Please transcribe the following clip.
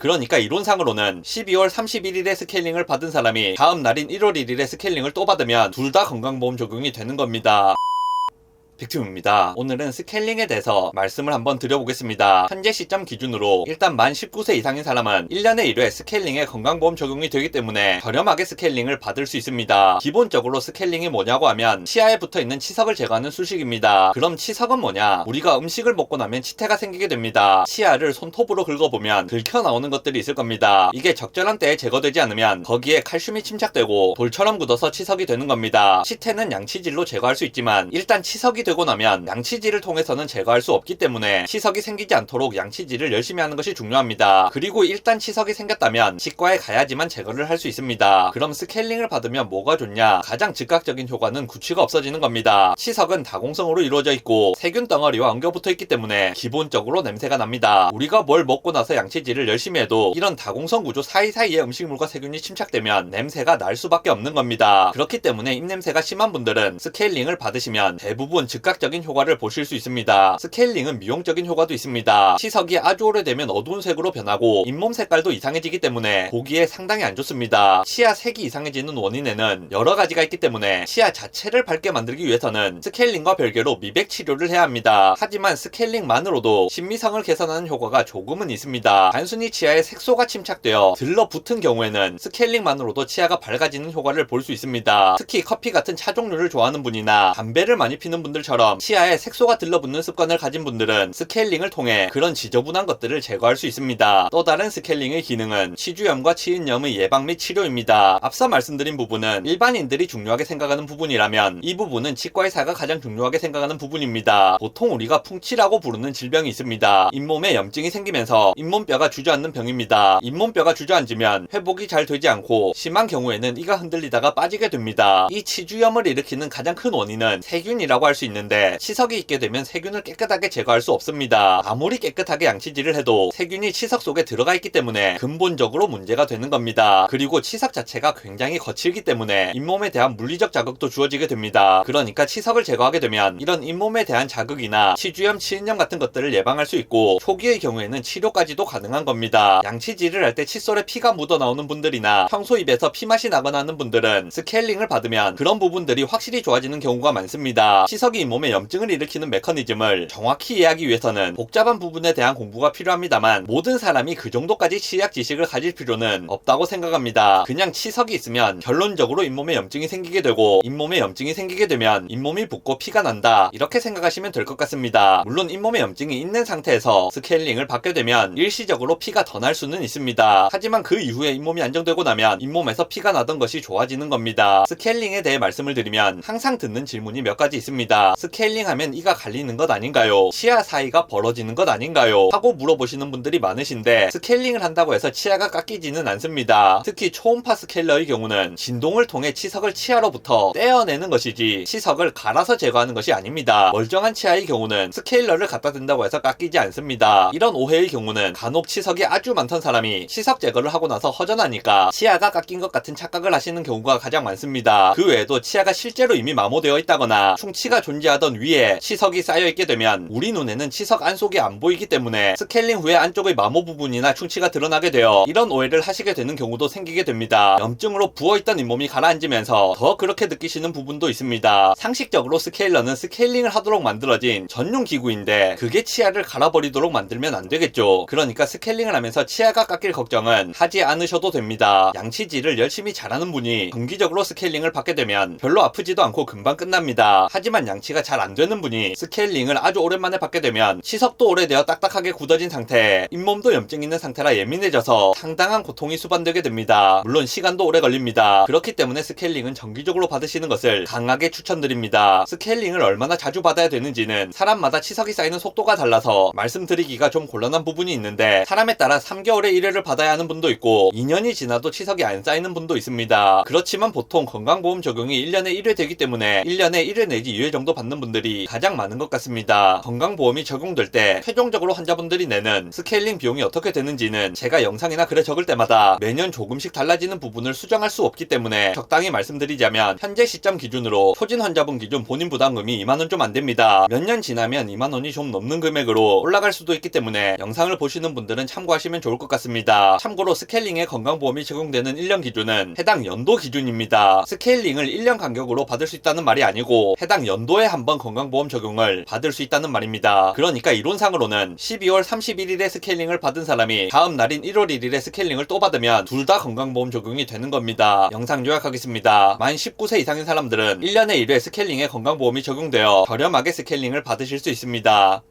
그러니까 이론상으로는 12월 31일에 스케일링을 받은 사람이 다음 날인 1월 1일에 스케일링을 또 받으면 둘 다 건강보험 적용이 되는 겁니다. 빅팀입니다. 오늘은 스케일링에 대해서 말씀을 한번 드려보겠습니다. 현재 시점 기준으로 일단 만 19세 이상인 사람은 1년에 1회 스케일링에 건강보험 적용이 되기 때문에 저렴하게 스케일링을 받을 수 있습니다. 기본적으로 스케일링이 뭐냐고 하면 치아에 붙어있는 치석을 제거하는 수식입니다. 그럼 치석은 뭐냐? 우리가 음식을 먹고 나면 치태가 생기게 됩니다. 치아를 손톱으로 긁어보면 긁혀나오는 것들이 있을 겁니다. 이게 적절한 때에 제거되지 않으면 거기에 칼슘이 침착되고 돌처럼 굳어서 치석이 되는 겁니다. 치태는 양치질로 제거할 수 있지만 일단 치석이 되고 나면 양치질을 통해서는 제거할 수 없기 때문에 치석이 생기지 않도록 양치질을 열심히 하는 것이 중요합니다. 그리고 일단 치석이 생겼다면 치과에 가야지만 제거를 할 수 있습니다. 그럼 스케일링을 받으면 뭐가 좋냐? 가장 즉각적인 효과는 구취가 없어지는 겁니다. 치석은 다공성으로 이루어져 있고 세균 덩어리와 엉겨붙어 있기 때문에 기본적으로 냄새가 납니다. 우리가 뭘 먹고 나서 양치질을 열심히 해도 이런 다공성 구조 사이사이에 음식물과 세균이 침착되면 냄새가 날 수밖에 없는 겁니다. 그렇기 때문에 입냄새가 심한 분들은 스케일링을 받으시면 대부분 즉각적인 효과를 보실 수 있습니다. 스케일링은 미용적인 효과도 있습니다. 치석이 아주 오래되면 어두운 색으로 변하고 잇몸 색깔도 이상해지기 때문에 보기에 상당히 안 좋습니다. 치아 색이 이상해지는 원인에는 여러 가지가 있기 때문에 치아 자체를 밝게 만들기 위해서는 스케일링과 별개로 미백 치료를 해야 합니다. 하지만 스케일링만으로도 신미성을 개선하는 효과가 조금은 있습니다. 단순히 치아에 색소가 침착되어 들러붙은 경우에는 스케일링만으로도 치아가 밝아지는 효과를 볼 수 있습니다. 특히 커피 같은 차 종류를 좋아하는 분이나 담배를 많이 피는 분들처럼 치아에 색소가 들러붙는 습관을 가진 분들은 스케일링을 통해 그런 지저분한 것들을 제거할 수 있습니다. 또 다른 스케일링의 기능은 치주염과 치인염의 예방 및 치료입니다. 앞서 말씀드린 부분은 일반인들이 중요하게 생각하는 부분이라면 이 부분은 치과의사가 가장 중요하게 생각하는 부분입니다. 보통 우리가 풍치라고 부르는 질병이 있습니다. 잇몸에 염증이 생기면서 잇몸뼈가 주저앉는 병입니다. 잇몸뼈가 주저앉으면 회복이 잘 되지 않고 심한 경우에는 이가 흔들리다가 빠지게 됩니다. 이 치주염을 일으키는 가장 큰 원인은 세균이라고 할 수 있는데 치석이 있게 되면 세균을 깨끗하게 제거할 수 없습니다. 아무리 깨끗하게 양치질을 해도 세균이 치석 속에 들어가 있기 때문에 근본적으로 문제가 되는 겁니다. 그리고 치석 자체가 굉장히 거칠기 때문에 잇몸에 대한 물리적 자극도 주어지게 됩니다. 그러니까 치석을 제거하게 되면 이런 잇몸에 대한 자극이나 치주염, 치인염 같은 것들을 예방할 수 있고 초기의 경우에는 치료까지도 가능한 겁니다. 양치질을 할 때 칫솔에 피가 묻어 나오는 분들이나 평소 입에서 피맛이 나거나 하는 분들은 스케일링을 받으면 그런 부분들이 확실히 좋아지는 경우가 많습니다. 치석이 잇몸에 염증을 일으키는 메커니즘을 정확히 이해하기 위해서는 복잡한 부분에 대한 공부가 필요합니다만 모든 사람이 그 정도까지 치약 지식을 가질 필요는 없다고 생각합니다. 그냥 치석이 있으면 결론적으로 잇몸에 염증이 생기게 되고 잇몸에 염증이 생기게 되면 잇몸이 붓고 피가 난다 이렇게 생각하시면 될 것 같습니다. 물론 잇몸에 염증이 있는 상태에서 스케일링을 받게 되면 일시적으로 피가 더 날 수는 있습니다. 하지만 그 이후에 잇몸이 안정되고 나면 잇몸에서 피가 나던 것이 좋아지는 겁니다. 스케일링에 대해 말씀을 드리면 항상 듣는 질문이 몇 가지 있습니다. 스케일링 하면 이가 갈리는 것 아닌가요? 치아 사이가 벌어지는 것 아닌가요? 하고 물어보시는 분들이 많으신데 스케일링을 한다고 해서 치아가 깎이지는 않습니다. 특히 초음파 스케일러의 경우는 진동을 통해 치석을 치아로부터 떼어내는 것이지 치석을 갈아서 제거하는 것이 아닙니다. 멀쩡한 치아의 경우는 스케일러를 갖다 댄다고 해서 깎이지 않습니다. 이런 오해의 경우는 간혹 치석이 아주 많던 사람이 치석 제거를 하고 나서 허전하니까 치아가 깎인 것 같은 착각을 하시는 경우가 가장 많습니다. 그 외에도 치아가 실제로 이미 마모되어 있다거나 충치가 존재하던 위에 치석이 쌓여있게 되면 우리 눈에는 치석 안속이 안 보이기 때문에 스케일링 후에 안쪽의 마모 부분이나 충치가 드러나게 되어 이런 오해를 하시게 되는 경우도 생기게 됩니다. 염증으로 부어있던 잇몸이 가라앉으면서 더 그렇게 느끼시는 부분도 있습니다. 상식적으로 스케일러는 스케일링을 하도록 만들어진 전용 기구인데 그게 치아를 갈아버리도록 만들면 안 되겠죠. 그러니까 스케일링을 하면서 치아가 깎일 걱정은 하지 않으셔도 됩니다. 양치질을 열심히 잘하는 분이 정기적으로 스케일링을 받게 되면 별로 아프지도 않고 금방 끝납니다. 하지만 양치가 잘 안 되는 분이 스케일링을 아주 오랜만에 받게 되면 치석도 오래되어 딱딱하게 굳어진 상태, 잇몸도 염증 있는 상태라 예민해져서 상당한 고통이 수반되게 됩니다. 물론 시간도 오래 걸립니다. 그렇기 때문에 스케일링은 정기적으로 받으시는 것을 강하게 추천드립니다. 스케일링을 얼마나 자주 받아야 되는지는 사람마다 치석이 쌓이는 속도가 달라서 말씀드리기가 좀 곤란한 부분이 있는데 사람에 따라 3개월에 1회를 받아야 하는 분도 있고 2년이 지나도 치석이 안 쌓이는 분도 있습니다. 그렇지만 보통 건강보험 적용이 1년에 1회 되기 때문에 1년에 1회 내지 2회 정도 받는 분들이 가장 많은 것 같습니다. 건강보험이 적용될 때 최종적으로 환자분들이 내는 스케일링 비용이 어떻게 되는지는 제가 영상이나 글에 적을 때마다 매년 조금씩 달라지는 부분을 수정할 수 없기 때문에 적당히 말씀드리자면 현재 시점 기준으로 초진 환자분 기준 본인 부담금이 2만원 좀 안됩니다. 몇 년 지나면 2만원이 좀 넘는 금액으로 올라갈 수도 있기 때문에 영상을 보시는 분들은 참고하시면 좋을 것 같습니다. 참고로 스케일링에 건강보험이 적용되는 1년 기준은 해당 연도 기준입니다. 스케일링을 1년 간격으로 받을 수 있다는 말이 아니고 해당 연도에 한번 건강보험 적용을 받을 수 있다는 말입니다. 그러니까 이론상으로는 12월 31일에 스케일링을 받은 사람이 다음 날인 1월 1일에 스케일링을 또 받으면 둘 다 건강보험 적용이 되는 겁니다. 영상 요약하겠습니다. 만 19세 이상인 사람들은 1년에 1회 스케일링에 건강보험이 적용되어 저렴하게 스케일링을 받으실 수 있습니다.